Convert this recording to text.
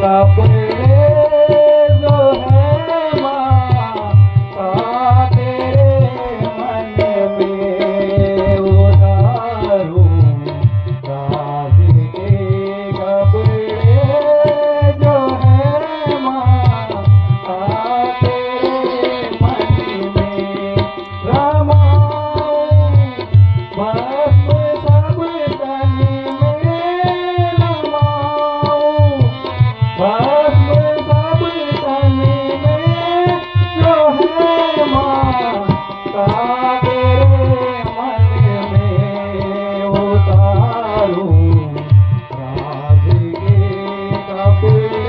कपड़े जो है माता तेरे मन में उतारूं राज के कपड़े जो है माता तेरे मन में रमाऊं भस्म सब तन में रमाऊं भस्म सब तन में जो है माता तेरे मन में उतारूं राज के कपड़े